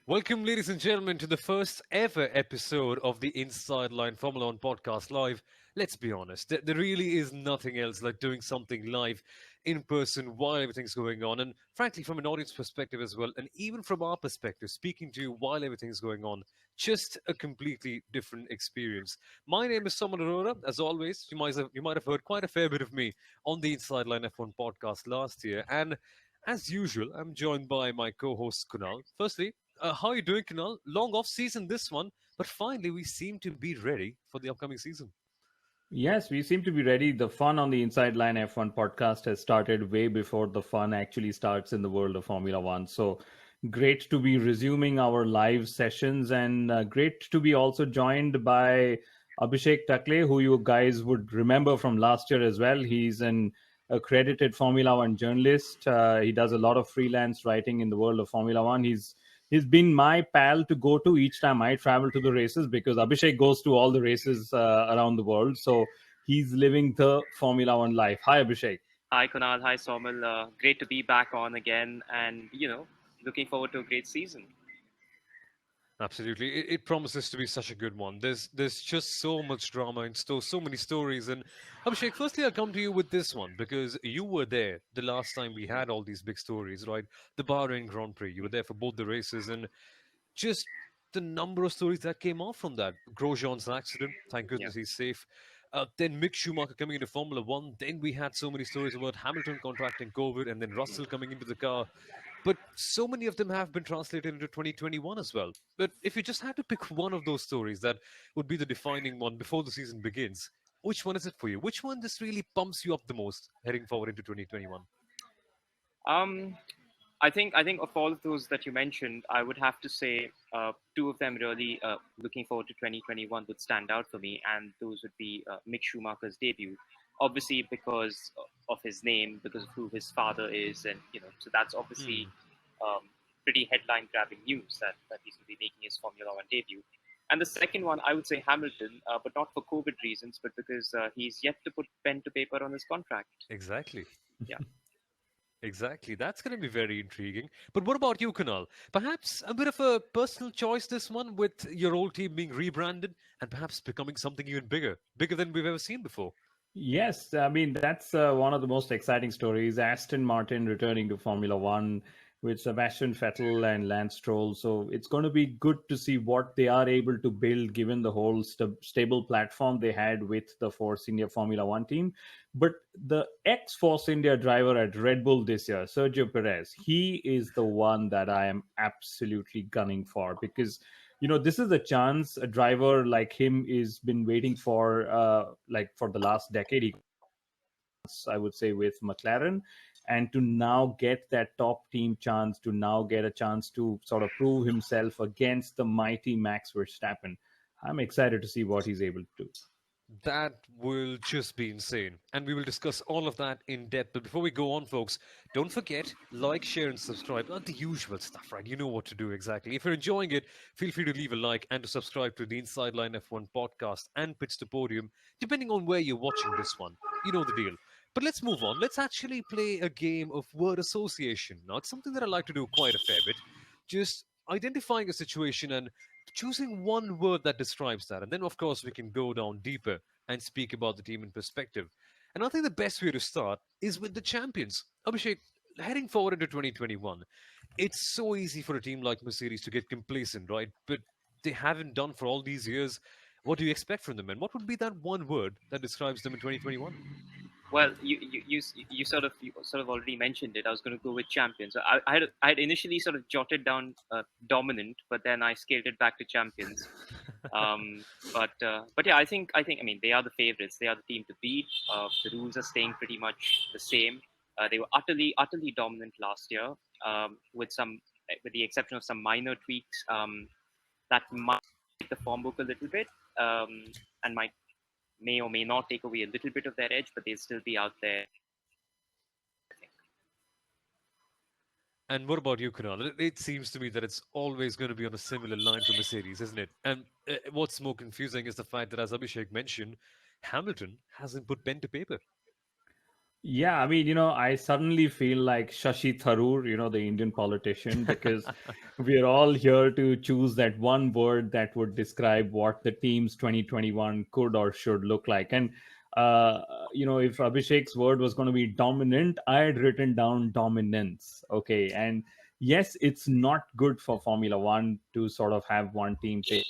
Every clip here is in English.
Welcome, ladies and gentlemen, to the first ever episode of the Inside Line Formula One podcast live. Let's be honest, there really is nothing else like doing something live in person while everything's going on. And frankly, from an audience perspective as well, and even from our perspective, speaking to you while everything's going on, just a completely different experience. My name is Soumil Arora. As always, you might have heard quite a fair bit of me on the Inside Line F1 podcast last year. And as usual, I'm joined by my co-host Kunal. Firstly, how are you doing, Kunal? Long off season this one, but finally we seem to be ready for the upcoming season. Yes, we seem to be ready. The fun on the Inside Line F1 podcast has started way before the fun actually starts in the world of Formula One. So great to be resuming our live sessions and great to be also joined by Abhishek Takle, who you guys would remember from last year as well. He's an accredited Formula One journalist. He does a lot of freelance writing in the world of Formula One. He's been my pal to go to each time I travel to the races because Abhishek goes to all the races around the world. So he's living the Formula One life. Hi, Abhishek. Hi Kunal, hi Soumil. Great to be back on again, and looking forward to a great season. Absolutely, it promises to be such a good one. There's just so much drama and so many stories. And Abhishek, firstly, I'll come to you with this one because you were there the last time we had all these big stories, right? The Bahrain Grand Prix. You were there for both the races, and just the number of stories that came out from that. Grosjean's accident, thank Yeah, goodness he's safe. Then Mick Schumacher coming into Formula One. Then we had so many stories about Hamilton contracting COVID, and then Russell coming into the car. But so many of them have been translated into 2021 as well. But if you just had to pick one of those stories that would be the defining one before the season begins, which one is it for you? Which one just really pumps you up the most heading forward into 2021? um, I think of all of those that you mentioned, I would have to say two of them really looking forward to 2021 would stand out for me, and those would be Mick Schumacher's debut. Obviously, because of his name, because of who his father is, and so that's obviously Hmm. pretty headline-grabbing news that he's going to be making his Formula One debut. And the second one, I would say Hamilton, but not for COVID reasons, but because he's yet to put pen to paper on his contract. Exactly. Yeah. Exactly. That's going to be very intriguing. But what about you, Kunal? Perhaps a bit of a personal choice, this one, with your old team being rebranded and perhaps becoming something even bigger, bigger than we've ever seen before. Yes, I mean, that's one of the most exciting stories. Aston Martin returning to Formula One with Sebastian Vettel and Lance Stroll. So it's going to be good to see what they are able to build given the whole stable platform they had with the Force India Formula One team. But the ex Force India driver at Red Bull this year, Sergio Perez, he is the one that I am absolutely gunning for because this is a chance a driver like him is been waiting for like for the last decade. I would say with McLaren, and to now get that top team chance, to now get a chance to sort of prove himself against the mighty Max Verstappen. I'm excited to see what he's able to do. That will just be insane. And we will discuss all of that in depth. But before we go on, folks, don't forget, like, share, and subscribe. Not the usual stuff, right? You know what to do exactly. If you're enjoying it, feel free to leave a like and to subscribe to the Inside Line F1 podcast and Pitch the Podium, depending on where you're watching this one. You know the deal. But let's move on. Let's actually play a game of word association. Now, it's something that I like to do quite a fair bit. Just identifying a situation and choosing one word that describes that. And then, of course, we can go down deeper and speak about the team in perspective. And I think the best way to start is with the champions. Abhishek, heading forward into 2021, it's so easy for a team like Mercedes to get complacent, right? But they haven't done for all these years. What do you expect from them? And what would be that one word that describes them in 2021? Well, you sort of already mentioned it. I was going to go with champions. I had initially sort of jotted down dominant, but then I scaled it back to champions. But yeah, I mean they are the favorites. They are the team to beat. The rules are staying pretty much the same. They were utterly dominant last year, with the exception of some minor tweaks that might make the form book a little bit, and might may or may not take away a little bit of their edge, but they'll still be out there. I think. And what about you, Kunal? It seems to me that it's always going to be on a similar line for Mercedes, isn't it? And what's more confusing is the fact that, as Abhishek mentioned, Hamilton hasn't put pen to paper. Yeah, I mean, I suddenly feel like Shashi Tharoor, the Indian politician, because we're all here to choose that one word that would describe what the team's 2021 could or should look like. And, uh, if Abhishek's word was going to be dominant, I had written down dominance. Okay. And yes, it's not good for Formula One to sort of have one team take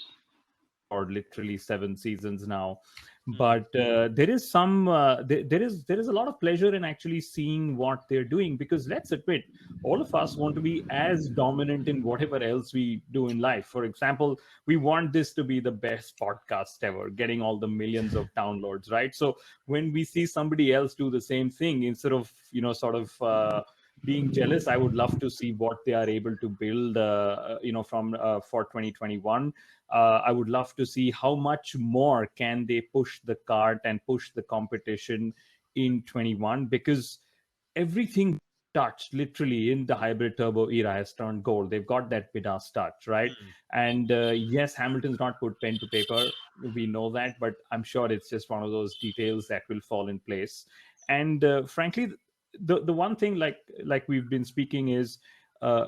for literally 7 seasons now, Hmm. but there is a lot of pleasure in actually seeing what they're doing, because let's admit, all of us want to be as dominant in whatever else we do in life. For example, we want this to be the best podcast ever, getting all the millions of downloads, right? So when we see somebody else do the same thing, instead of sort of being jealous, I would love to see what they are able to build from for 2021. I would love to see how much more can they push the cart and push the competition in 21, because everything touched literally in the hybrid turbo era has turned gold. They've got that Midas touch, right? Hmm. And yes, Hamilton's not put pen to paper. We know that, but I'm sure it's just one of those details that will fall in place. And frankly, the one thing, like we've been speaking, is uh,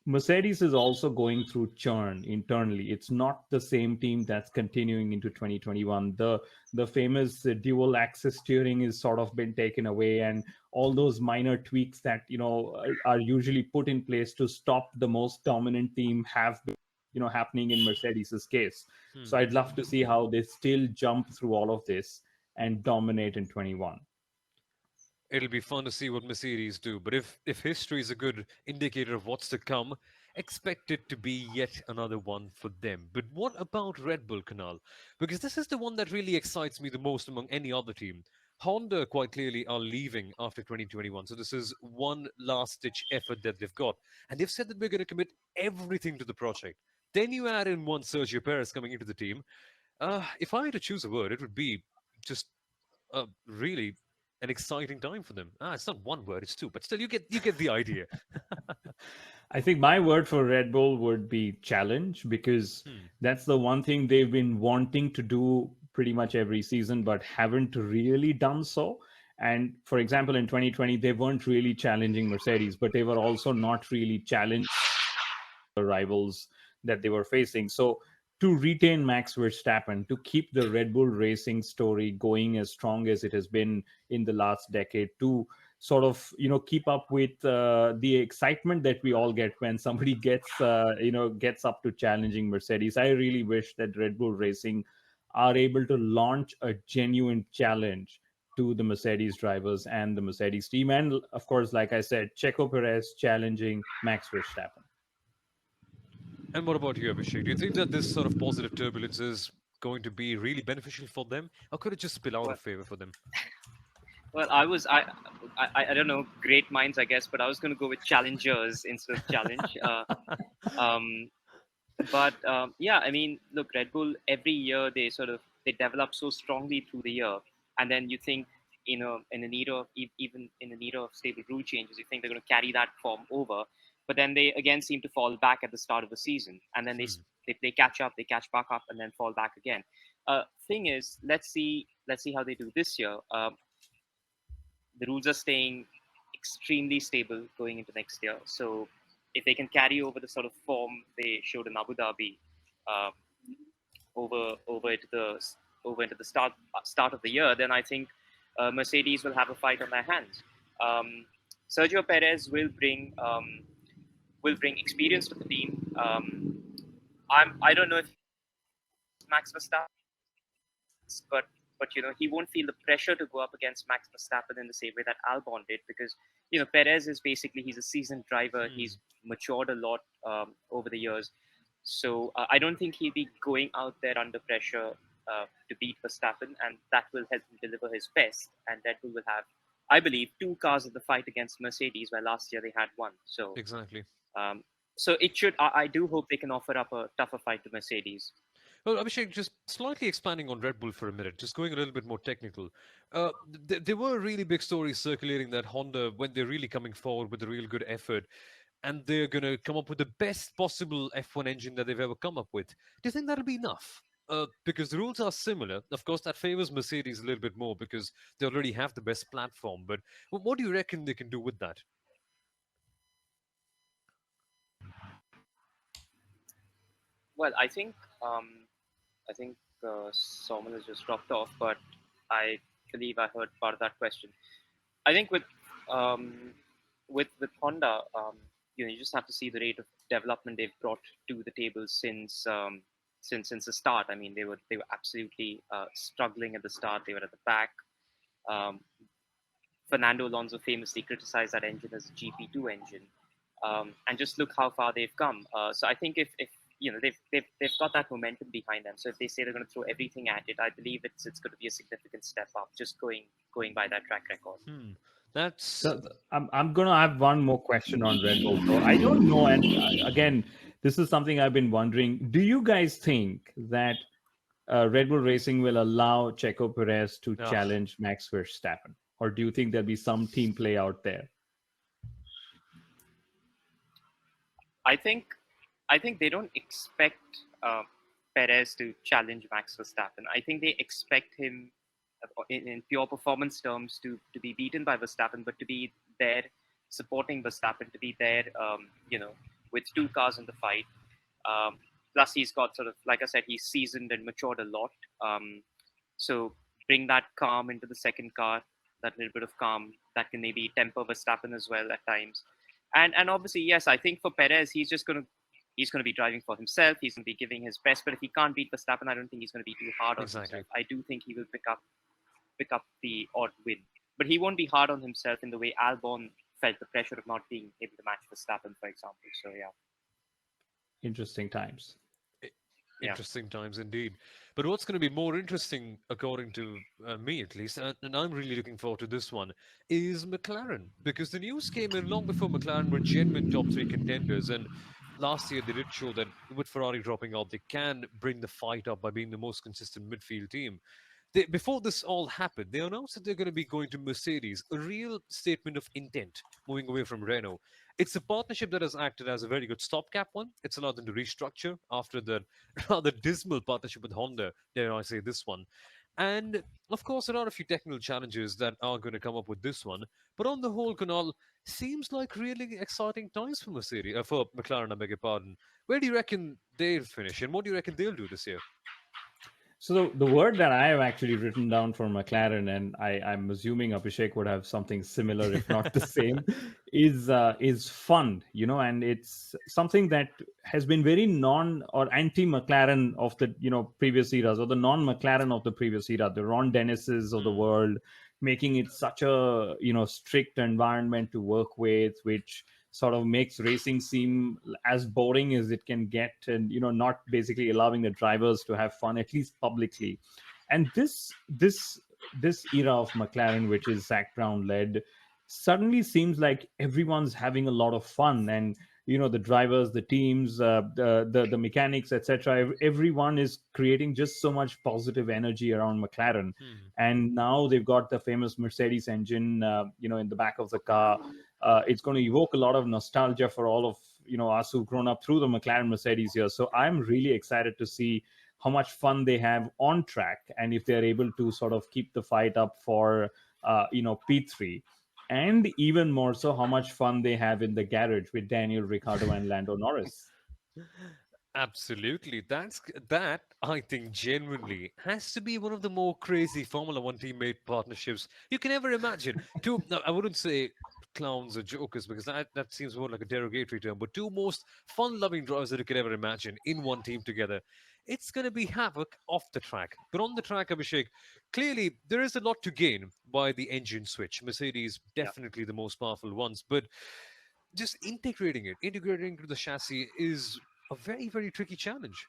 Mercedes is also going through churn internally. It's not the same team that's continuing into 2021. The famous dual axis steering is sort of been taken away, and all those minor tweaks that are usually put in place to stop the most dominant team have been happening in Mercedes's case. So Hmm. I'd love to see how they still jump through all of this and dominate in 21. It'll be fun to see what Mercedes do. But if history is a good indicator of what's to come, expect it to be yet another one for them. But what about Red Bull, Kunal? Because this is the one that really excites me the most among any other team. Honda quite clearly are leaving after 2021. So this is one last ditch effort that they've got. And they've said that we're going to commit everything to the project. Then you add in one Sergio Perez coming into the team. If I had to choose a word, it would be just really an exciting time for them. It's not one word; it's two, but still, you get the idea. I think my word for Red Bull would be challenge, because Hmm. that's the one thing they've been wanting to do pretty much every season, but haven't really done so. And for example, in 2020, they weren't really challenging Mercedes, but they were also not really challenging the rivals that they were facing. So to retain Max Verstappen, to keep the Red Bull racing story going as strong as it has been in the last decade, to sort of keep up with the excitement that we all get when somebody gets up to challenging Mercedes. I really wish that Red Bull Racing are able to launch a genuine challenge to the Mercedes drivers and the Mercedes team, and of course, like I said, Checo Perez challenging Max Verstappen. And what about you, Abhishek? Do you think that this sort of positive turbulence is going to be really beneficial for them, or could it just spill out Well, of favor for them? well, I don't know, great minds, I guess, but I was going to go with challengers instead of challenge. Um, but yeah, I mean, look, Red Bull every year they develop so strongly through the year, and then you think, in the need of even in the need of stable rule changes, you think they're going to carry that form over, but then they again seem to fall back at the start of the season, and then Hmm. they catch up, they catch back up, and then fall back again. Thing is, let's see how they do this year. The rules are staying extremely stable going into next year. So if they can carry over the sort of form they showed in Abu Dhabi uh, over into the start of the year, then I think Mercedes will have a fight on their hands. Um, Sergio Perez will bring experience to the team. I don't know if Max Verstappen, but he won't feel the pressure to go up against Max Verstappen in the same way that Albon did, because Perez is basically, he's a seasoned driver. Hmm. He's matured a lot over the years, so I don't think he'll be going out there under pressure to beat Verstappen, and that will help him deliver his best. And Red Bull will have, I believe, two cars in the fight against Mercedes, where last year they had one. So Exactly. um, so it should. I do hope they can offer up a tougher fight to Mercedes. Well, Abhishek, just slightly expanding on Red Bull for a minute, just going a little bit more technical. There were really big stories circulating that Honda, when they're really coming forward with a real good effort, and they're going to come up with the best possible F1 engine that they've ever come up with. Do you think that'll be enough? because the rules are similar. Of course, that favors Mercedes a little bit more because they already have the best platform. But what do you reckon they can do with that? Well, I think Soumil has just dropped off, but I believe I heard part of that question. I think um, with Honda, you just have to see the rate of development they've brought to the table since the start. I mean, they were absolutely struggling at the start. They were at the back. Um, Fernando Alonso famously criticized that engine as a GP2 engine, and just look how far they've come. So I think if they've got that momentum behind them. So if they say they're going to throw everything at it, I believe it's going to be a significant step up. Just going by that track record. Hmm. That's So I'm gonna have one more question on Red Bull. So I don't know, and again, this is something I've been wondering. Do you guys think that Red Bull Racing will allow Checo Perez to uh, challenge Max Verstappen, or do you think there'll be some team play out there? I think I think they don't expect Perez to challenge Max Verstappen. I think they expect him, in pure performance terms, to be beaten by Verstappen, but to be there supporting Verstappen, to be there, with two cars in the fight. Um, Plus, he's got sort of, like I said, he's seasoned and matured a lot. So bring that calm into the second car, that little bit of calm that can maybe temper Verstappen as well at times. And obviously, yes, I think for Perez, he's gonna be driving for himself. He's gonna be giving his best. But if he can't beat Verstappen, I don't think he's gonna be too hard on exactly. himself. I do think he will pick up the odd win, but he won't be hard on himself in the way Albon felt the pressure of not being able to match Verstappen, for example. So yeah, Interesting times. I- yeah. Interesting times indeed. But what's going to be more interesting, according to me at least, and I'm really looking forward to this one, is McLaren. Because the news came in long before McLaren were genuine top three contenders. And last year they did show that with Ferrari dropping out, they can bring the fight up by being the most consistent midfield team. Before this all happened, they announced that they're going to be going to Mercedes, a real statement of intent, moving away from Renault. It's a partnership that has acted as a very good stopgap one. It's allowed them to restructure after the rather dismal partnership with Honda, dare I say this one. And of course, there are a few technical challenges that are going to come up with this one. But on the whole, Kunal, seems like really exciting times for for McLaren, I beg your pardon. Where do you reckon they'll finish, and what do you reckon they'll do this year? So the word that I have actually written down for McLaren, and I'm assuming Abhishek would have something similar, if not the same, is fun. And it's something that has been very non or anti McLaren of the previous eras, or the non McLaren of the previous era, the Ron Dennises of the Hmm. world, making it such a strict environment to work with, which sort of makes racing seem as boring as it can get, and not basically allowing the drivers to have fun, at least publicly. And this era of McLaren, which is Zach Brown led, suddenly seems like everyone's having a lot of fun. And the drivers, the teams, the mechanics, etc., everyone is creating just so much positive energy around McLaren. Hmm. And now they've got the famous Mercedes engine in the back of the car. It's going to evoke a lot of nostalgia for all of us who've grown up through the McLaren Mercedes years. So I'm really excited to see how much fun they have on track, and if they're able to sort of keep the fight up for P3, and even more so how much fun they have in the garage with Daniel Ricciardo and Lando Norris. Absolutely. That I think genuinely has to be one of the more crazy Formula One teammate partnerships you can ever imagine. Two, no, I wouldn't say clowns or jokers because that seems more like a derogatory term, but two most fun-loving drivers that you could ever imagine in one team together. It's going to be havoc off the track. But on the track, Abhishek, clearly there is a lot to gain by the engine switch. Mercedes, Yeah. definitely the most powerful ones, but just integrating into the chassis is a very, very tricky challenge.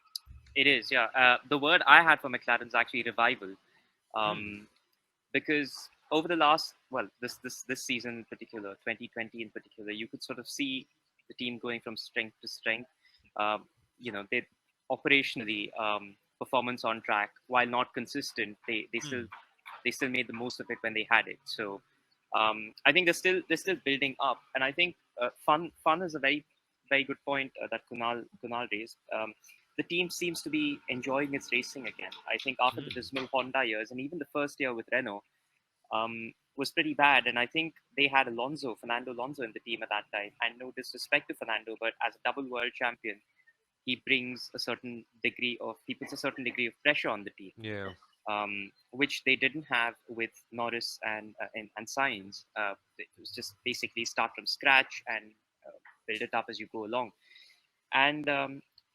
It is, yeah. The word I had for McLaren is actually revival, Hmm. um, because over the last, well, this season in particular, 2020 in particular, you could sort of see the team going from strength to strength. They operationally, performance on track, while not consistent, Hmm. they still made the most of it when they had it. So I think they're still building up, and I think fun is a very very good point that Kunal raised. the team seems to be enjoying its racing again. I think after the dismal Honda years, and even the first year with Renault, was pretty bad. And I think they had Fernando Alonso in the team at that time. And no disrespect to Fernando, but as a double world champion, he brings a certain degree of, he puts a certain degree of pressure on the team, Yeah. which they didn't have with Norris and Sainz. It was just basically start from scratch and build it up as you go along. And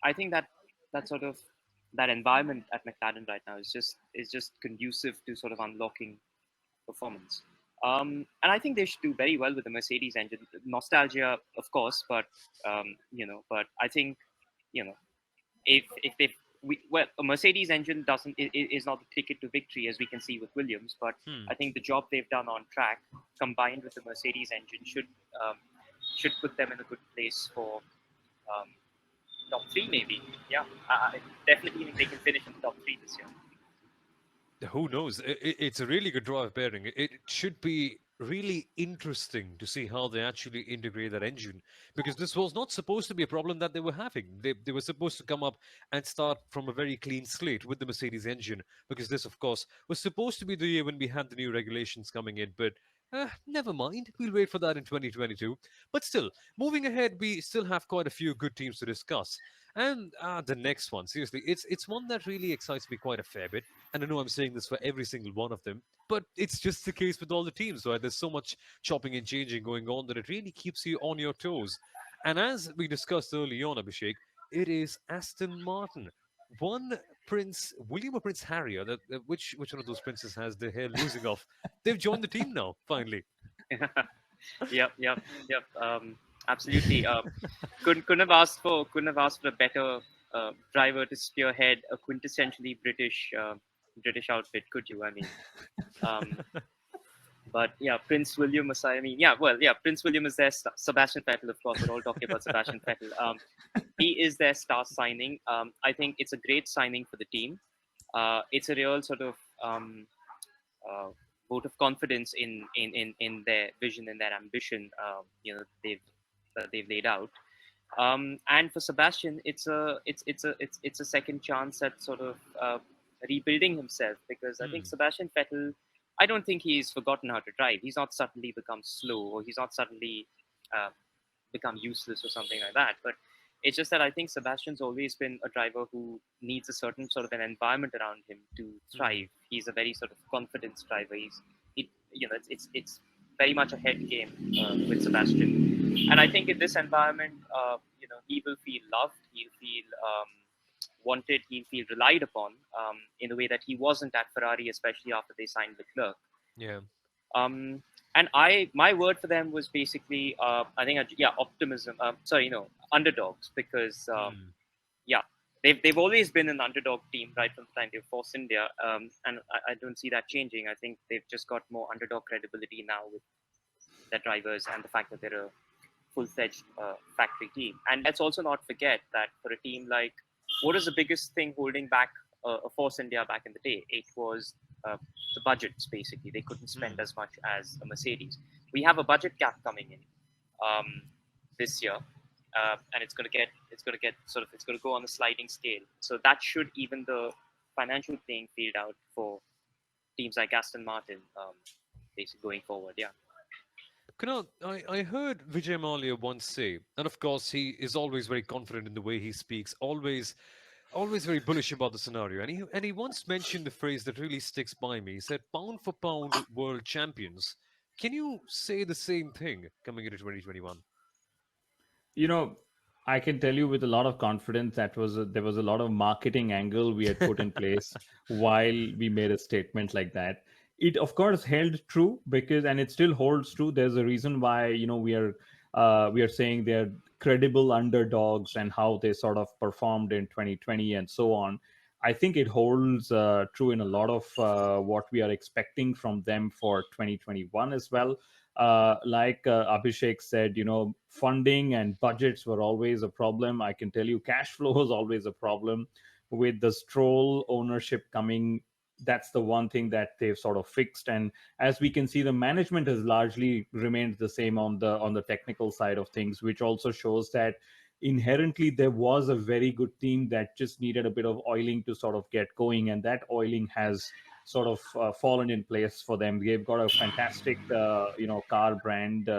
I think that sort of that environment at McLaren right now is just conducive to sort of unlocking performance. And I think they should do very well with the Mercedes engine. Nostalgia, of course, but but I think if they well, a Mercedes engine is not the ticket to victory as we can see with Williams, but Hmm. I think the job they've done on track combined with the Mercedes engine should put them in a good place for um, top three maybe. Yeah, I definitely think they can finish in the top three this year. Who knows? It's a really good drive pairing. It should be really interesting to see how they actually integrate that engine, because this was not supposed to be a problem that they were having. They were supposed to come up and start from a very clean slate with the Mercedes engine, because this, of course, was supposed to be the year when we had the new regulations coming in. But never mind. We'll wait for that in 2022. But still, moving ahead, we still have quite a few good teams to discuss. And the next one, seriously, it's one that really excites me quite a fair bit. And I know I'm saying this for every single one of them, but it's just the case with all the teams, right? There's so much chopping and changing going on that it really keeps you on your toes. And as we discussed early on, Abhishek, it is Aston Martin. One Prince William or Prince Harry, or which one of those princes has their hair losing off? They've joined the team now, finally. Yep. Absolutely. Couldn't have asked for a better driver to spearhead a quintessentially British outfit, could you? I mean, um, but yeah, Prince William. I mean, yeah. Well, yeah. Prince William is their star. Sebastian Vettel, of course. We're all talking about Sebastian Vettel. He is their star signing. I think it's a great signing for the team. It's a real sort of uh, vote of confidence in their vision and their ambition. They've laid out. And for Sebastian, it's a second chance at sort of rebuilding himself, because I think Hmm. Sebastian Vettel, I don't think he's forgotten how to drive. He's not suddenly become slow, or he's not suddenly uh, become useless or something like that. But it's just that I think Sebastian's always been a driver who needs a certain sort of an environment around him to Hmm. thrive. He's a very sort of confidence driver. It's very much a head game with Sebastian, and I think in this environment, he will feel loved. He'll feel wanted. He'll feel relied upon in a way that he wasn't at Ferrari, especially after they signed Leclerc. Yeah. Um, and my word for them was basically, I think, optimism. Underdogs, because Hmm. yeah, they've always been an underdog team right from the time they forced India, and I don't see that changing. I think they've just got more underdog credibility now with their drivers and the fact that they're a full-fledged factory team. And let's also not forget that for a team like, what is the biggest thing holding back a Force India back in the day? It was the budgets. Basically, they couldn't spend Hmm. as much as a Mercedes. We have a budget cap coming in this year, and it's going to go on a sliding scale. So that should even the financial playing field out for teams like Aston Martin, basically going forward. Yeah. Kunal, I heard Vijay Mallya once say, and of course he is always very confident in the way he speaks, always very bullish about the scenario. And he once mentioned the phrase that really sticks by me. He said, "Pound for pound, world champions." Can you say the same thing coming into 2021? You know, I can tell you with a lot of confidence that there was a lot of marketing angle we had put in place while we made a statement like that. It of course held true, because and it still holds true. There's a reason why we are saying they're credible underdogs and how they sort of performed in 2020 and so on. I think it holds true in a lot of what we are expecting from them for 2021 as well. Like Abhishek said, funding and budgets were always a problem. I can tell you, cash flow was always a problem. With the Stroll ownership coming, that's the one thing that they've sort of fixed. And as we can see, the management has largely remained the same on the technical side of things, which also shows that inherently there was a very good team that just needed a bit of oiling to sort of get going, and that oiling has sort of fallen in place for them. They've got a fantastic, car brand,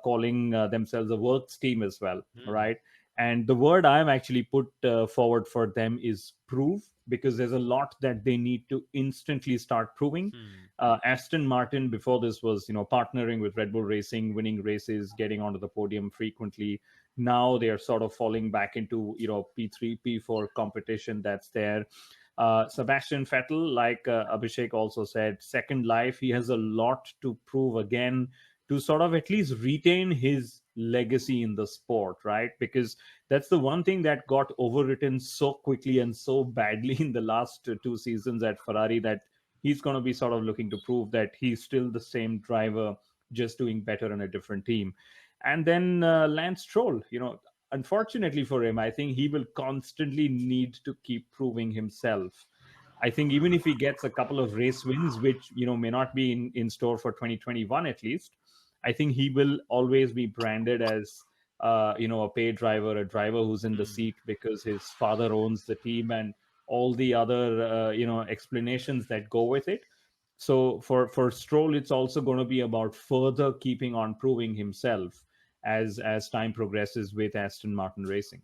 calling themselves a works team as well, Hmm. right? And the word I've actually put forward for them is prove, because there's a lot that they need to instantly start proving. Hmm. Aston Martin before this was, partnering with Red Bull Racing, winning races, getting onto the podium frequently. Now they are sort of falling back into, P3, P4 competition that's there. Sebastian Vettel, like Abhishek also said, second life. He has a lot to prove again to sort of at least retain his legacy in the sport, right? Because that's the one thing that got overwritten so quickly and so badly in the last two seasons at Ferrari, that he's going to be sort of looking to prove that he's still the same driver, just doing better in a different team. And then Lance Stroll, unfortunately for him, I think he will constantly need to keep proving himself. I think even if he gets a couple of race wins, which may not be in store for 2021 at least, I think he will always be branded as a paid driver, a driver who's in the Hmm. seat because his father owns the team, and all the other explanations that go with it. So for Stroll, it's also going to be about further keeping on proving himself as time progresses with Aston Martin Racing.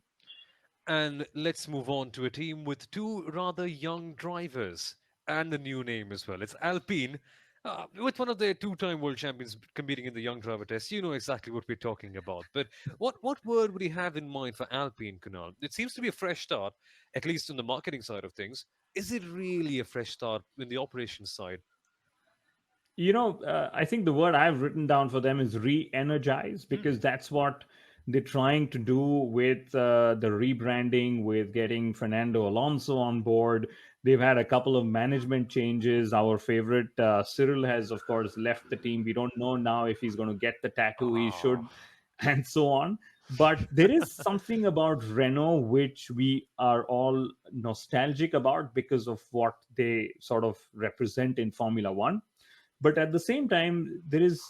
And let's move on to a team with two rather young drivers and a new name as well. It's Alpine, with one of their two-time world champions competing in the young driver test. You know exactly what we're talking about. But what word would he have in mind for Alpine, Kunal? It seems to be a fresh start, at least on the marketing side of things. Is it really a fresh start in the operations side? I think the word I've written down for them is re-energize, Hmm. because that's what they're trying to do with the rebranding, with getting Fernando Alonso on board. They've had a couple of management changes. Our favorite Cyril has, of course, left the team. We don't know now if he's going to get the tattoo he Ah. should, and so on. But there is something about Renault which we are all nostalgic about because of what they sort of represent in Formula One. But at the same time, there is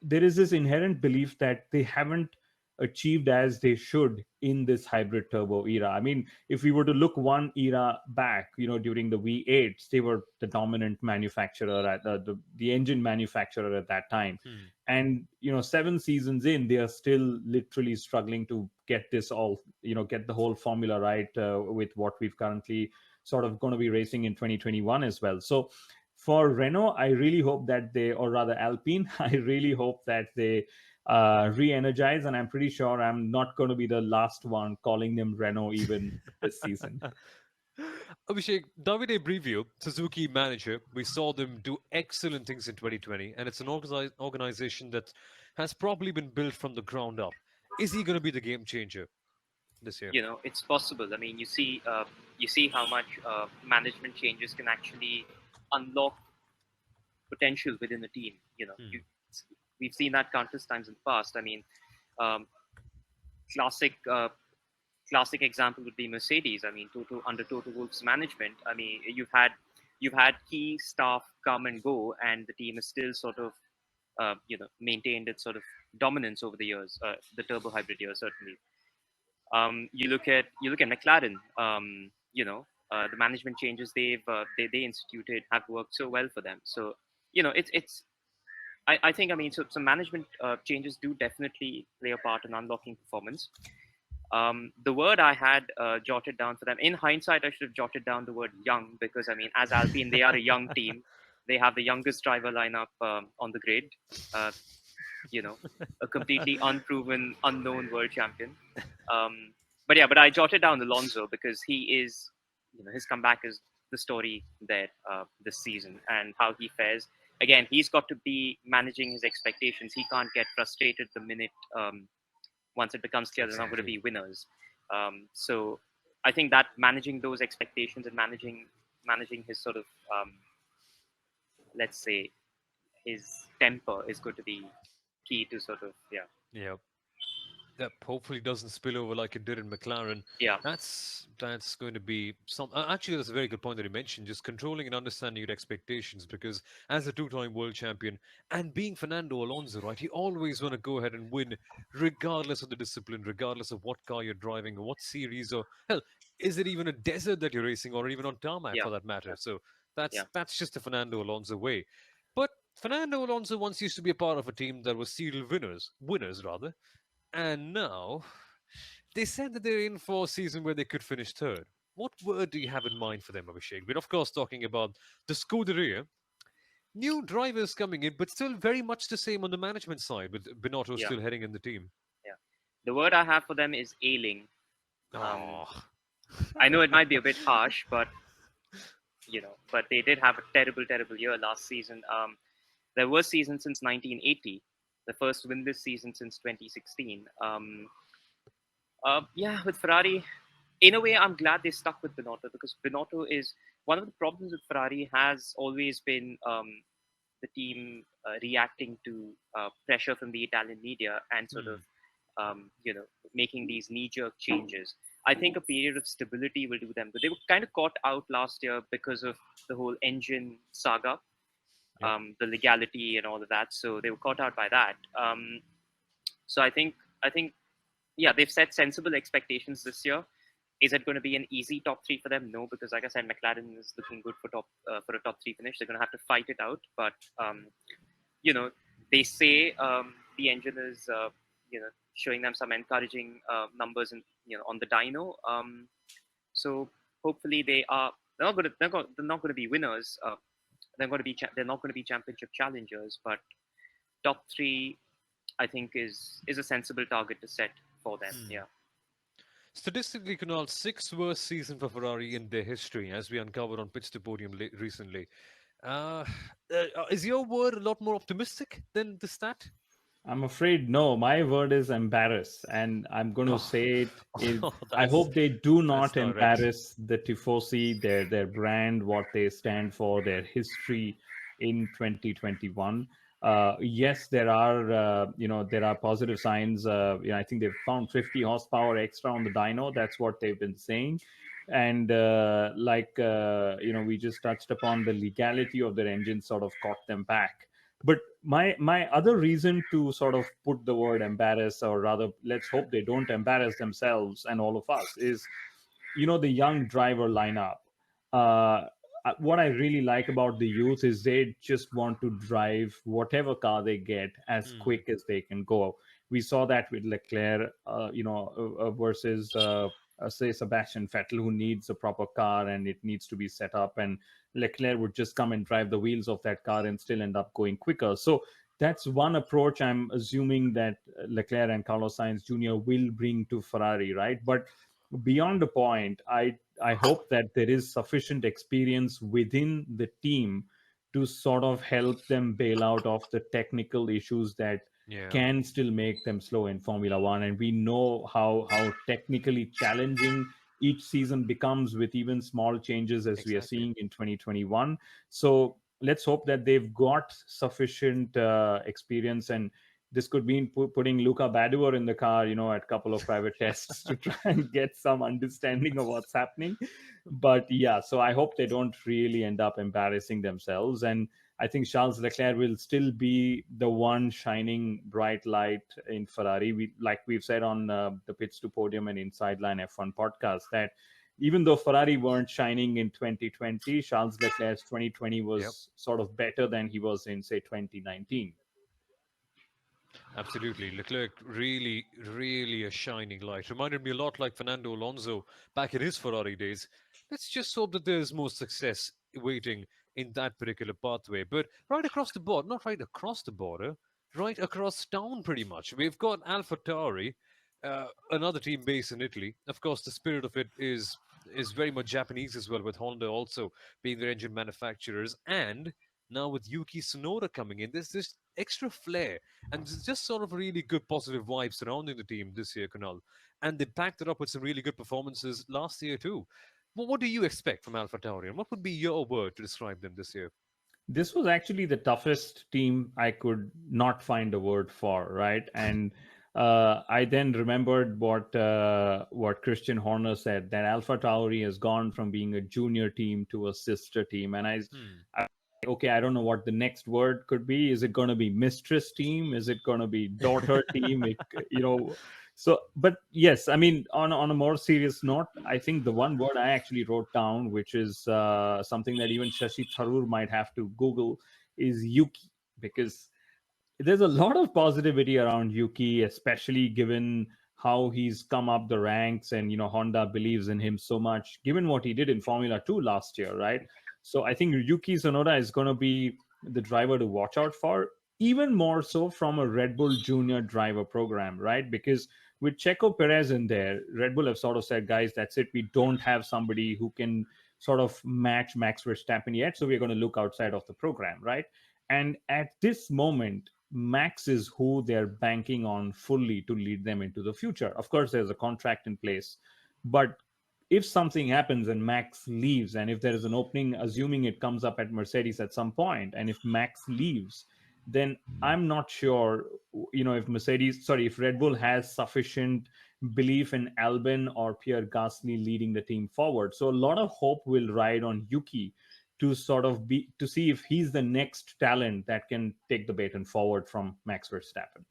this inherent belief that they haven't achieved as they should in this hybrid turbo era. I mean, if we were to look one era back, during the V8s, they were the dominant manufacturer at the engine manufacturer at that time. Hmm. And 7 seasons in, they are still literally struggling to get this all, get the whole formula right, with what we've currently sort of going to be racing in 2021 as well. So for Renault, I really hope that they, or rather Alpine, I really hope that they re-energize. And I'm pretty sure I'm not going to be the last one calling them Renault even this season. Abhishek, Davide Brivio, Suzuki manager, we saw them do excellent things in 2020, and it's an organization that has probably been built from the ground up. Is he going to be the game changer this year? It's possible. I mean, you see how much management changes can actually unlock potential within a team. Hmm. We've seen that countless times in the past. I mean, um, classic classic example would be Mercedes. I mean, under Toto Wolff's management, I mean, you've had key staff come and go, and the team is still sort of maintained its sort of dominance over the years, the turbo hybrid years certainly. You look at McLaren. The management changes they instituted have worked so well for them. So it's I think, I mean, so some management changes do definitely play a part in unlocking performance. The word I had jotted down for them, in hindsight, I should have jotted down the word young, because I mean, as Alpine, they are a young team. They have the youngest driver lineup on the grid. Uh, a completely unproven, unknown world champion. Um, but yeah, but I jotted down Alonso because he is, his comeback is the story there this season, and how he fares. Again, he's got to be managing his expectations. He can't get frustrated the minute once it becomes clear they're not going to Exactly. be winners. So I think that managing those expectations and managing his sort of let's say his temper is going to be key to sort of, yeah. Yeah. that hopefully doesn't spill over like it did in McLaren. Yeah, That's going to be some. Actually, that's a very good point that you mentioned. Just controlling and understanding your expectations, because as a two-time world champion and being Fernando Alonso, right, you always want to go ahead and win, regardless of the discipline, regardless of what car you're driving or what series, or hell, is it even a desert that you're racing, or even on tarmac yeah, for that matter. yeah, So yeah, that's just the Fernando Alonso way. But Fernando Alonso once used to be a part of a team that was serial winners rather, and now they said that they're in for a season where they could finish third. What word do you have in mind for them, Abhishek? We're of course talking about the Scuderia. New drivers coming in, but still very much the same on the management side, with Binotto yeah, still heading in the team. yeah. The word I have for them is ailing. Um, Oh, I know it might be a bit harsh, but but they did have a terrible, terrible year last season. Their worst season since 1980, the first winless season since 2016. Yeah, with Ferrari, in a way, I'm glad they stuck with Binotto, because Binotto is one of the problems with Ferrari has always been the team reacting to pressure from the Italian media and sort of hmm. making these knee-jerk changes. I think a period of stability will do them. But they were kind of caught out last year because of the whole engine saga, Yep. the legality and all of that. So they were caught out by that. So I think yeah, they've set sensible expectations this year. Is it going to be an easy top three for them? No, because like I said, McLaren is looking good for a top three finish. They're going to have to fight it out. But you know, they say the engine is showing them some encouraging numbers in, on the dyno. So hopefully they are. They're not going to be winners. They're not going to be championship challengers. But top three, I think, is a sensible target to set for them. Hmm. Yeah. Statistically, Kunal, sixth worst season for Ferrari in their history, as we uncovered on Pitch to Podium recently. Uh, is your word a lot more optimistic than the stat? I'm afraid no. My word is embarrass, and I'm going to Oh, say it. oh, I hope they do that's not direct. embarrass the Tifosi, their brand, what they stand for, their history in 2021. Yes, there are there are positive signs. I think they've found 50 horsepower extra on the dyno. That's what they've been saying. And we just touched upon the legality of their engine sort of caught them back. But my other reason to sort of put the word embarrass, or rather let's hope they don't embarrass themselves and all of us, is the young driver lineup. What I really like about the youth is they just want to drive whatever car they get as Hmm. quick as they can go. We saw that with Leclerc, versus say Sebastian Vettel, who needs a proper car and it needs to be set up, and Leclerc would just come and drive the wheels of that car and still end up going quicker. So that's one approach I'm assuming that Leclerc and Carlos Sainz Jr. will bring to Ferrari, right? But beyond the point, I hope that there is sufficient experience within the team to sort of help them bail out of the technical issues that Yeah, can still make them slow in Formula One. And we know how technically challenging each season becomes with even small changes, as we are exactly. seeing in 2021. So let's hope that they've got sufficient experience, and this could mean putting Luca Badoer in the car, at a couple of private tests to try and get some understanding of what's happening. But yeah, so I hope they don't really end up embarrassing themselves. And I think Charles Leclerc will still be the one shining bright light in Ferrari. Like we've said on the Pits to Podium and Inside Line F1 podcast, that even though Ferrari weren't shining in 2020, Charles Leclerc's 2020 Yep. was sort of better than he was in, say, 2019. Absolutely. Leclerc really, really a shining light. Reminded me a lot like Fernando Alonso back in his Ferrari days. Let's just hope that there's more success waiting in that particular pathway. But right across the board, not right across the border, right across town pretty much. We've got AlphaTauri, another team based in Italy. Of course, the spirit of it is very much Japanese as well, with Honda also being their engine manufacturers. And now with Yuki Tsunoda coming in, there's this extra flair and it's just sort of really good positive vibes surrounding the team this year, Kunal. And they backed it up with some really good performances last year too. Well, what do you expect from Alpha Tauri? And what would be your word to describe them this year? This was actually the toughest team I could not find a word for, right? And I then remembered what Christian Horner said, that Alpha Tauri has gone from being a junior team to a sister team, and Hmm. I okay, I don't know what the next word could be. Is it going to be mistress team? Is it going to be daughter team? So, but yes, I mean, on a more serious note, I think the one word I actually wrote down, which is something that even Shashi Tharoor might have to Google, is Yuki, because there's a lot of positivity around Yuki, especially given how he's come up the ranks, and Honda believes in him so much, given what he did in Formula 2 last year, right? So I think Yuki Tsunoda is going to be the driver to watch out for, even more so from a Red Bull Junior driver program, right? Because with Checo Perez in there, Red Bull have sort of said, guys, that's it. We don't have somebody who can sort of match Max Verstappen yet, so we're going to look outside of the program, right? And at this moment, Max is who they're banking on fully to lead them into the future. Of course, there's a contract in place, but if something happens and Max leaves, and if there is an opening, assuming it comes up at Mercedes at some point, and if Max leaves, then I'm not sure, if Red Bull has sufficient belief in Albon or Pierre Gasly leading the team forward. So a lot of hope will ride on Yuki to sort of be to see if he's the next talent that can take the baton forward from Max Verstappen.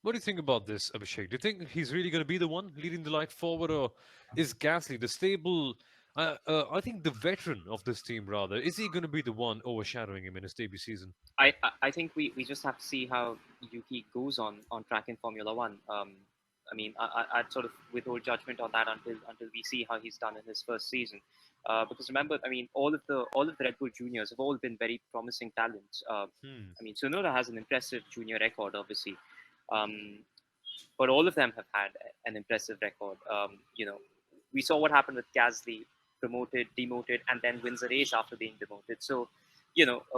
What do you think about this, Abhishek? Do you think he's really going to be the one leading the light forward, or is Gasly the stable? I think the veteran of this team, rather, is he going to be the one overshadowing him in his debut season? I think we just have to see how Yuki goes on track in Formula One. I mean, I'd sort of withhold judgment on that until we see how he's done in his first season. Because remember, I mean, all of the Red Bull juniors have all been very promising talents. Hmm. I mean, Tsunoda has an impressive junior record, obviously, um, but all of them have had an impressive record. We saw what happened with Gasly, promoted, demoted, and then wins a race after being demoted. So,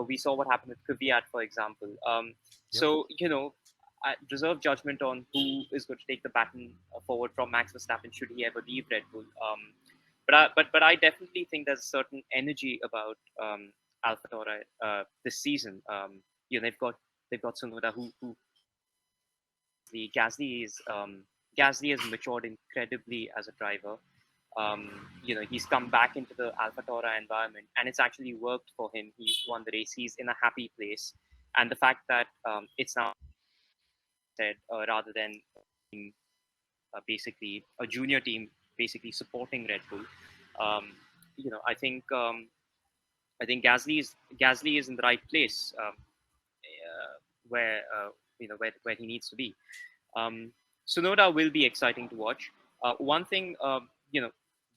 we saw what happened with Kvyat, for example. Yep. So, I reserve judgment on who is going to take the baton forward from Max Verstappen should he ever leave Red Bull. But I definitely think there's a certain energy about AlphaTauri this season. They've got Tsunoda who Gasly has matured incredibly as a driver. He's come back into the AlphaTauri environment, and it's actually worked for him. He's won the race. He's in a happy place, and the fact that it's now said rather than basically a junior team basically supporting Red Bull. Um, you know, I think I think Gasly is in the right place where where he needs to be. Um, Sonoda will be exciting to watch. One thing,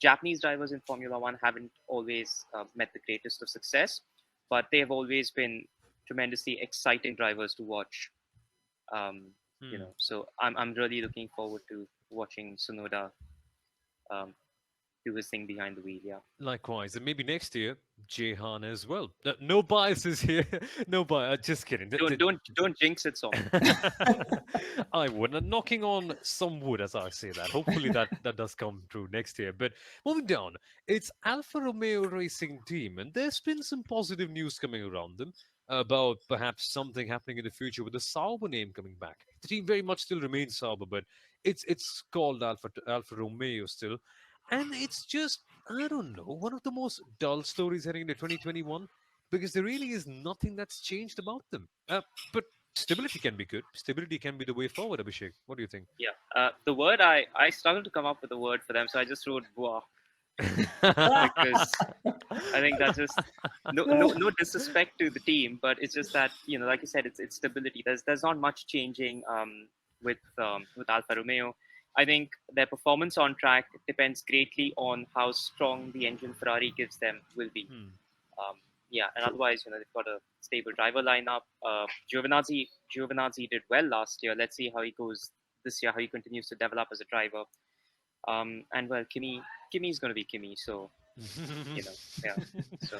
Japanese drivers in Formula One haven't always met the greatest of success, but they have always been tremendously exciting drivers to watch. Hmm. So I'm really looking forward to watching Sonoda um, do his thing behind the wheel. Yeah. Likewise, and maybe next year, Jehan as well. No biases here. No bias. Just kidding. Don't jinx it, Soumil. I would. I'm knocking on some wood as I say that. Hopefully that does come true next year. But moving down, it's Alfa Romeo Racing Team, and there's been some positive news coming around them about perhaps something happening in the future with the Sauber name coming back. The team very much still remains Sauber, but it's called Alfa Romeo still, and it's just I don't know one of the most dull stories heading into 2021 because there really is nothing that's changed about them. But stability can be good. Stability can be the way forward, Abhishek. What do you think? Yeah. The word I struggled to come up with a word for them, so I just wrote "boah" because I think that's just no disrespect to the team, but it's just that like you said, it's stability. There's not much changing with Alfa Romeo. I think their performance on track depends greatly on how strong the engine Ferrari gives them will be. Hmm. Um, yeah, and True. otherwise, they've got a stable driver lineup. Giovinazzi did well last year. Let's see how he goes this year, how he continues to develop as a driver. And well, Kimi is going to be Kimi, so yeah. So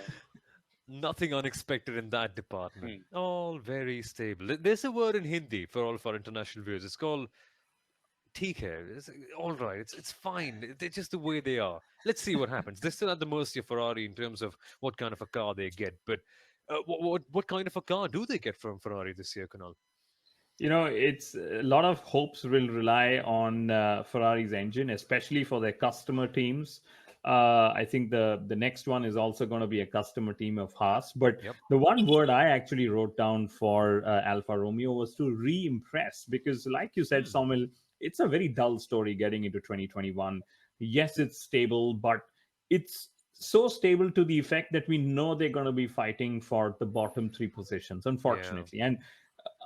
Nothing unexpected in that department. hmm. All very stable. There's a word in Hindi for all of our international viewers. It's called ठीक है. It's all right. It's fine. They're just the way they are. Let's see what happens. They're still at the mercy of Ferrari in terms of what kind of a car they get. But what kind of a car do they get from Ferrari this year, Kunal? It's a lot of hopes will rely on Ferrari's engine, especially for their customer teams. I think the next one is also going to be a customer team of Haas. But Yep. the one word I actually wrote down for Alfa Romeo was to re-impress, because, like you said, Hmm. Soumil, it's a very dull story getting into 2021. Yes, it's stable, but it's so stable to the effect that we know they're going to be fighting for the bottom three positions, Yeah. unfortunately. And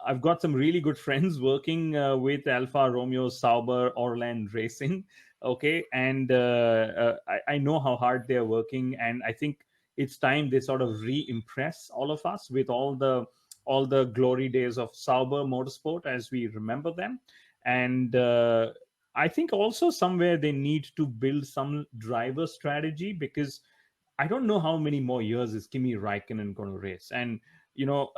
I've got some really good friends working with Alfa Romeo, Sauber, Orland Racing. Okay, and I know how hard they're working, and I think it's time they sort of re-impress all of us with all the glory days of Sauber Motorsport as we remember them. And I think also somewhere they need to build some driver strategy, because I don't know how many more years is Kimi Raikkonen going to race. And you know,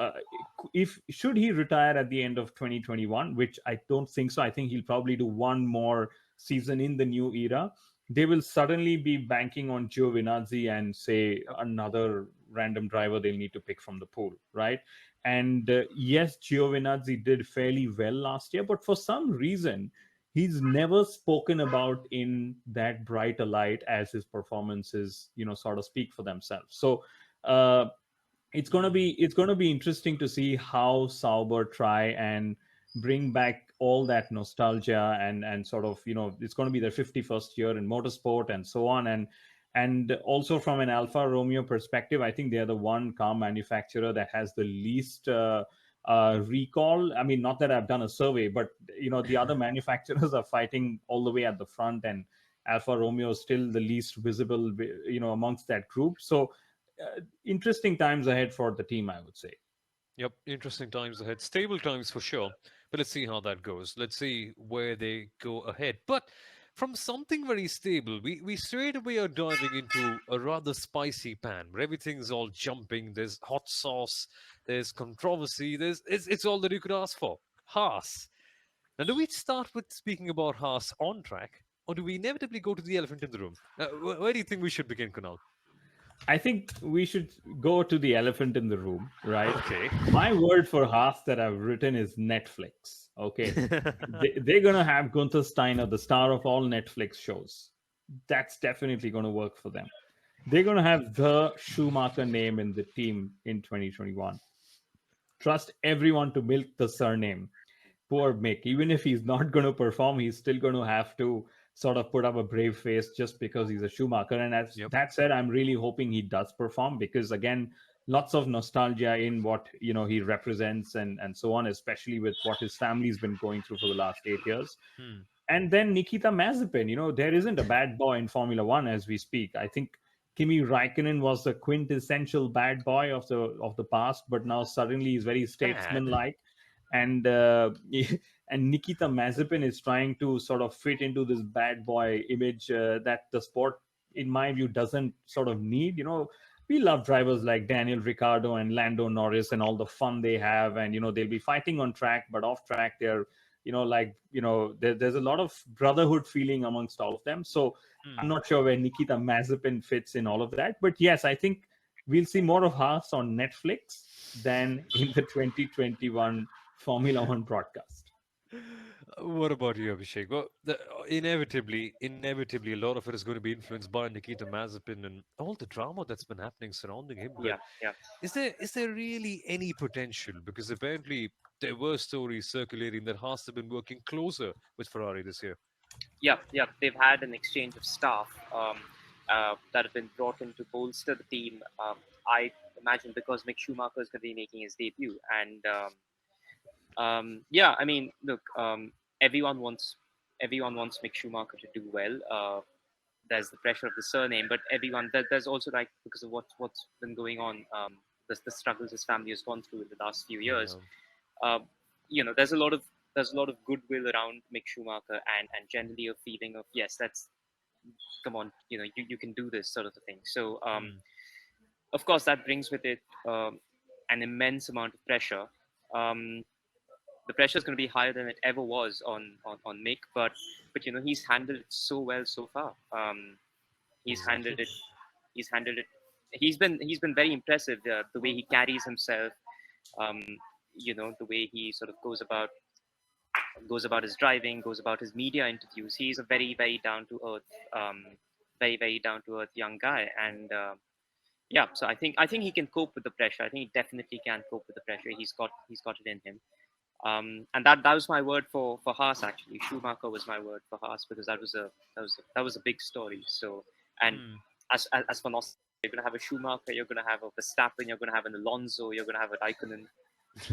if should he retire at the end of 2021, which I don't think so. I think he'll probably do one more season in the new era. They will suddenly be banking on Giovinazzi and say Yep. another random driver they'll need to pick from the pool, right? And yes, Giovinazzi did fairly well last year, but for some reason he's never spoken about in that bright a light as his performances, sort of speak for themselves. So uh, Hmm. it's gonna be interesting to see how Sauber try and bring back all that nostalgia, and sort of, it's going to be their 51st year in motorsport and so on. And also from an Alfa Romeo perspective, I think they're the one car manufacturer that has the least recall. I mean, not that I've done a survey, but the other manufacturers are fighting all the way at the front, and Alfa Romeo is still the least visible, amongst that group. So interesting times ahead for the team, I would say. Yep, interesting times ahead. Stable times for sure. But let's see how that goes. Let's see where they go ahead. But from something very stable, we straight away are diving into a rather spicy pan where everything's all jumping. There's hot sauce, there's controversy, it's all that you could ask for. Haas. Now, do we start with speaking about Haas on track, or do we inevitably go to the elephant in the room? Where do you think we should begin, Kunal? I think we should go to the elephant in the room, right? Okay. My word for Haas that I've written is Netflix. Okay. They're going to have Gunther Steiner, the star of all Netflix shows. That's definitely going to work for them. They're going to have the Schumacher name in the team in 2021. Trust everyone to milk the surname. Poor Mick, even if he's not going to perform, he's still going to have to sort of put up a brave face just because he's a Schumacher. And as Yep. that said, I'm really hoping he does perform, because again, lots of nostalgia in what he represents, and so on, especially with what his family's been going through for the last 8 years. Hmm. And then Nikita Mazepin, there isn't a bad boy in Formula One as we speak. I think Kimi Raikkonen was the quintessential bad boy of the past, but now suddenly he's very Bad. statesmanlike. And and Nikita Mazepin is trying to sort of fit into this bad boy image that the sport, in my view, doesn't sort of need. We love drivers like Daniel Ricciardo and Lando Norris and all the fun they have, and they'll be fighting on track, but off track they're there's a lot of brotherhood feeling amongst all of them. So I'm Hmm. not sure where Nikita Mazepin fits in all of that, but yes, I think we'll see more of Haas on Netflix than in the 2021 Formula One broadcast. What about you, Abhishek? Well, inevitably, a lot of it is going to be influenced by Nikita Mazepin and all the drama that's been happening surrounding him. But Yeah, yeah, is there really any potential? Because apparently there were stories circulating that Haas have been working closer with Ferrari this year. yeah, yeah. They've had an exchange of staff that have been brought in to bolster the team. I imagine because Mick Schumacher is going to be making his debut, and yeah, I mean, look, everyone wants everyone wants Mick Schumacher to do well. There's the pressure of the surname, but there's also, like, because of what's been going on, the struggles his family has gone through in the last few years. Yeah. Uh, there's a lot of goodwill around Mick Schumacher, and generally a feeling of, yes, that's, come on, you can do this, sort of a thing. So Hmm. of course that brings with it an immense amount of pressure. Um, the pressure is going to be higher than it ever was on Mick, but he's handled it so well so far. He's handled Exactly. it. He's handled it. He's been very impressive. The way he carries himself. Um, the way he sort of goes about his driving, goes about his media interviews. He's a very, very down to earth, very, very down to earth young guy, and yeah. So I think he can cope with the pressure. I think he definitely can cope with the pressure. He's got it in him. And that was my word for Haas actually. Schumacher was my word for Haas because that was a big story. So and Hmm. as for nostalgia, you're gonna have a Schumacher, you're gonna have a Verstappen, you're gonna have an Alonso, you're gonna have a Raikkonen.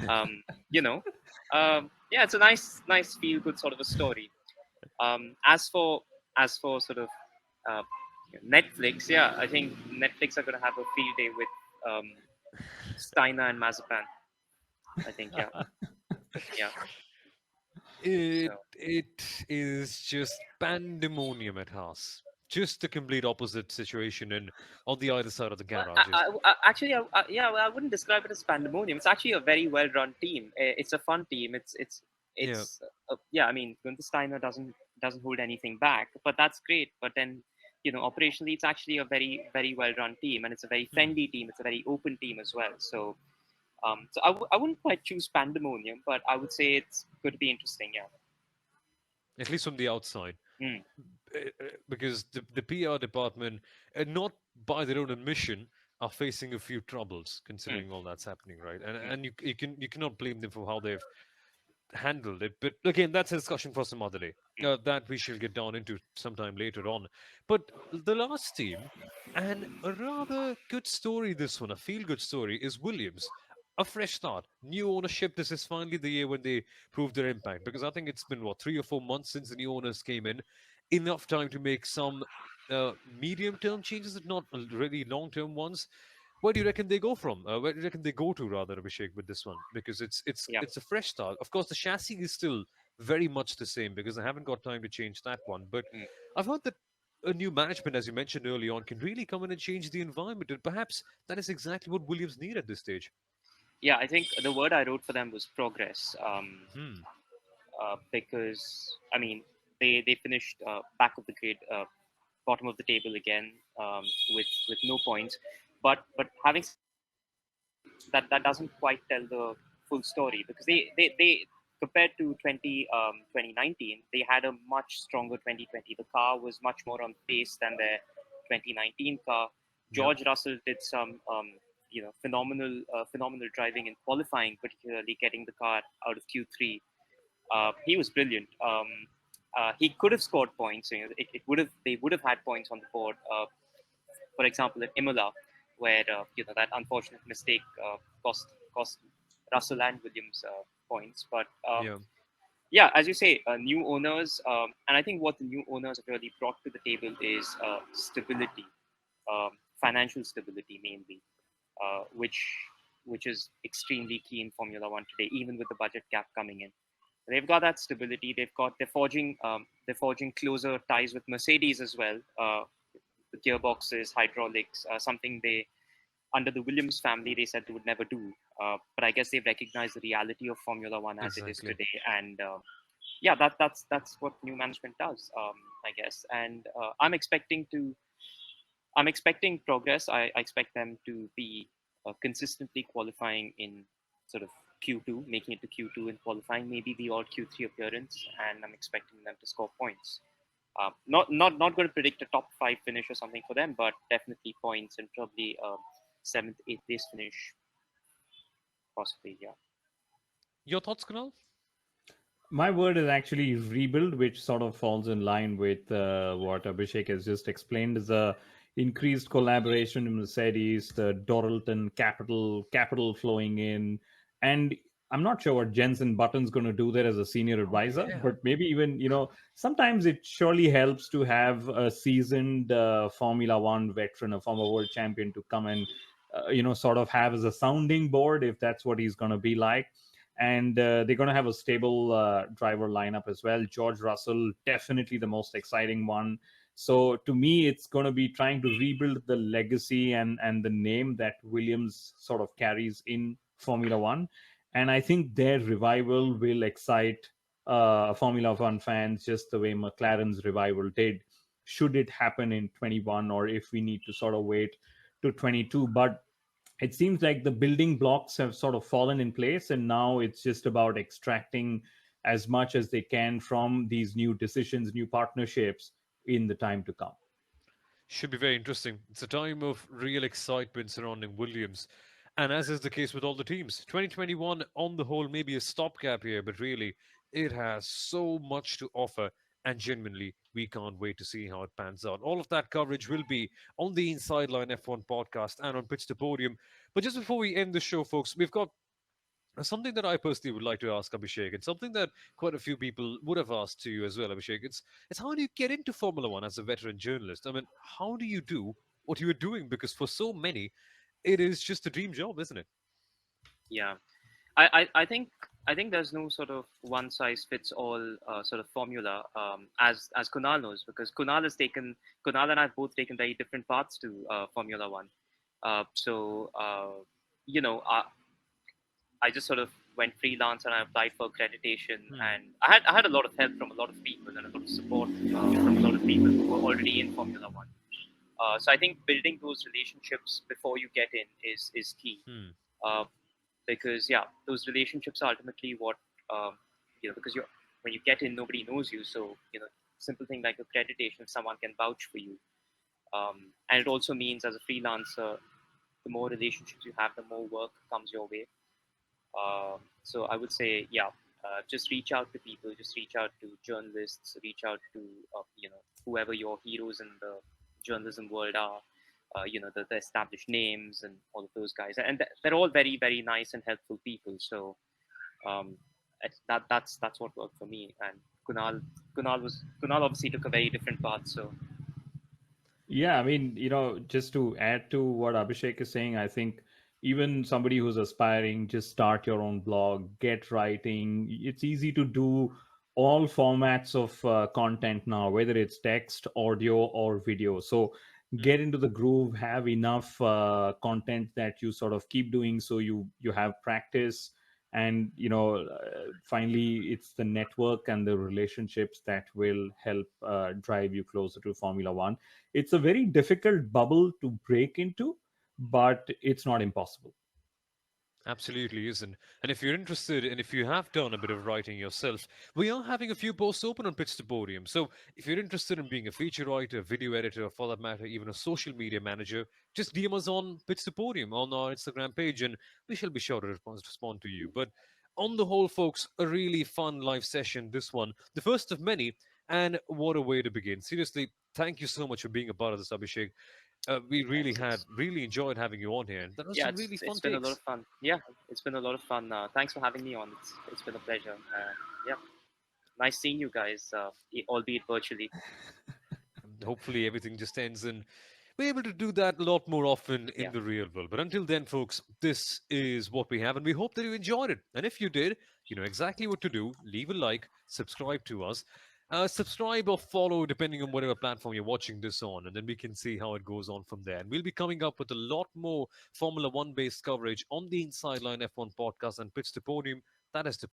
Um, you know, yeah, it's a nice feel good sort of a story. As for sort of uh, Netflix, yeah, I think Netflix are gonna have a field day with um, Steiner and Mazepan. I think, yeah, yeah. It So. it is just pandemonium at Haas. Just the complete opposite situation in on the other side of the Well, garages. actually, yeah, well, I wouldn't describe it as pandemonium. It's actually a very well-run team. It's a fun team. Yeah. Yeah. I mean, Gunther Steiner doesn't hold anything back, but that's great. But then, operationally, it's actually a very very well-run team, and it's a very Hmm. friendly team. It's a very open team as well. So I wouldn't quite choose pandemonium, but I would say it's going to be interesting. Yeah. At least from the outside. Mm, Because the PR department, not by their own admission, are facing a few troubles mm, considering all that's happening, right? mm. And you cannot blame them for how they've handled it. But again, that's a discussion for some other day. That we shall get down into sometime later on. But the last team, and a rather good story, this one, a feel good story, is Williams. A fresh start, new ownership. This is finally the year when they prove their impact because I think it's been, what, 3 or 4 months since the new owners came in. Enough time to make some medium term changes, if not really long term ones. Where do you reckon they go from? Where do you reckon they go to, rather, Abhishek, with this one? Because Yeah. it's a fresh start. Of course, the chassis is still very much the same because I haven't got time to change that one. But Mm. I've heard that a new management, as you mentioned early on, can really come in and change the environment, and perhaps that is exactly what Williams need at this stage. Yeah, I think the word I wrote for them was progress. Hmm. Because I mean they finished back of the grid, bottom of the table again, with no points. But having that doesn't quite tell the full story because they compared to 2019 they had a much stronger 2020. The car was much more on pace than their 2019 car. Yep. George Russell did some phenomenal driving in qualifying, particularly getting the car out of Q3. He was brilliant. He could have scored points. It would have they would have had points on the board. For example, at Imola, where that unfortunate mistake cost Russell and Williams points. But Yeah. yeah, as you say, new owners, and I think what the new owners have really brought to the table is stability, financial stability mainly, which is extremely key in Formula One today, even with the budget cap coming in. They've got that stability. They're forging closer ties with Mercedes as well. The gearboxes, hydraulics, something they under the Williams family they said they would never do. But I guess they've recognized the reality of Formula One as it is Exactly. today, and yeah, that's what new management does, I guess. And I'm expecting progress. I expect them to be consistently qualifying in sort of Q2, making it to Q2 in qualifying, maybe the odd Q3 appearance, and I'm expecting them to score points. Not going to predict a top five finish or something for them, but definitely points and probably seventh, eighth place finish, possibly. Yeah. Your thoughts, Kunal? My word is actually rebuild, which sort of falls in line with what Abhishek has just explained. Is a increased collaboration in Mercedes, the Doralton capital flowing in, and I'm not sure what Jensen Button's going to do there as a senior advisor, Yeah. but maybe even sometimes it surely helps to have a seasoned Formula One veteran, a former world champion, to come and sort of have as a sounding board if that's what he's going to be like. And they're going to have a stable driver lineup as well. George Russell, definitely the most exciting one. So to me, it's going to be trying to rebuild the legacy and the name that Williams sort of carries in Formula One. And I think their revival will excite Formula One fans just the way McLaren's revival did. Should it happen in 21, or if we need to sort of wait to 22? But it seems like the building blocks have sort of fallen in place, and now it's just about extracting as much as they can from these new decisions, new partnerships in the time to come. Should be very interesting. It's a time of real excitement surrounding Williams. And as is the case with all the teams, 2021 on the whole may be a stopgap here, but really it has so much to offer. And genuinely, we can't wait to see how it pans out. All of that coverage will be on the Inside Line F1 podcast and on Pitch to Podium. But just before we end the show, folks, we've got something that I personally would like to ask Abhishek, and something that quite a few people would have asked to you as well, Abhishek. It's how do you get into Formula One as a veteran journalist? I mean, how do you do what you are doing? Because for so many, it is just a dream job, isn't it? Yeah, I think there's no sort of one size fits all sort of formula, as Kunal knows, because Kunal and I've both taken very different paths to Formula One. So you know, I just sort of went freelance and I applied for accreditation, Hmm. and I had a lot of help from a lot of people and a lot of support from a lot of people who were already in Formula One. So I think building those relationships before you get in is key. Hmm. Uh, because yeah, those relationships are ultimately what um, because you when you get in, nobody knows you, so simple thing like accreditation, someone can vouch for you, and it also means as a freelancer, the more relationships you have, the more work comes your way. So I would say, yeah, just reach out to people, just reach out to journalists, reach out to whoever your heroes in the journalism world are. The established names and all of those guys, and they're all very very nice and helpful people. So um, that's what worked for me. And Kunal obviously took a very different path. So Yeah, I mean, just to add to what Abhishek is saying, I think even somebody who's aspiring, just start your own blog, get writing. It's easy to do all formats of content now, whether it's text, audio, or video. So Hmm. get into the groove, have enough content that you sort of keep doing, so you have practice. And finally, it's the network and the relationships that will help drive you closer to Formula One. It's a very difficult bubble to break into, but it's not impossible. Absolutely isn't. And if you're interested and if you have done a bit of writing yourself, we are having a few posts open on Pitch to Podium. So if you're interested in being a feature writer, video editor, or for that matter, even a social media manager, just DM us on Pitch to Podium on our Instagram page and we shall be sure to respond to you. But on the whole, folks, a really fun live session, this one, the first of many. And what a way to begin. Seriously, thank you so much for being a part of this, Abhishek. We really had it's really enjoyed having you on here. And that was yeah, some it's really fun it's been a lot of takes. fun. Yeah, it's been a lot of fun. Thanks for having me on. It's been a pleasure. Yeah, nice seeing you guys, albeit virtually. And hopefully everything just ends and we're able to do that a lot more often in Yeah. the real world. But until then, folks, this is what we have, and we hope that you enjoyed it. And if you did, you know exactly what to do. Leave a like, subscribe to us. Subscribe or follow depending on whatever platform you're watching this on, and then we can see how it goes on from there. And we'll be coming up with a lot more Formula One based coverage on the Inside Line F1 podcast and Pitch to Podium. That is to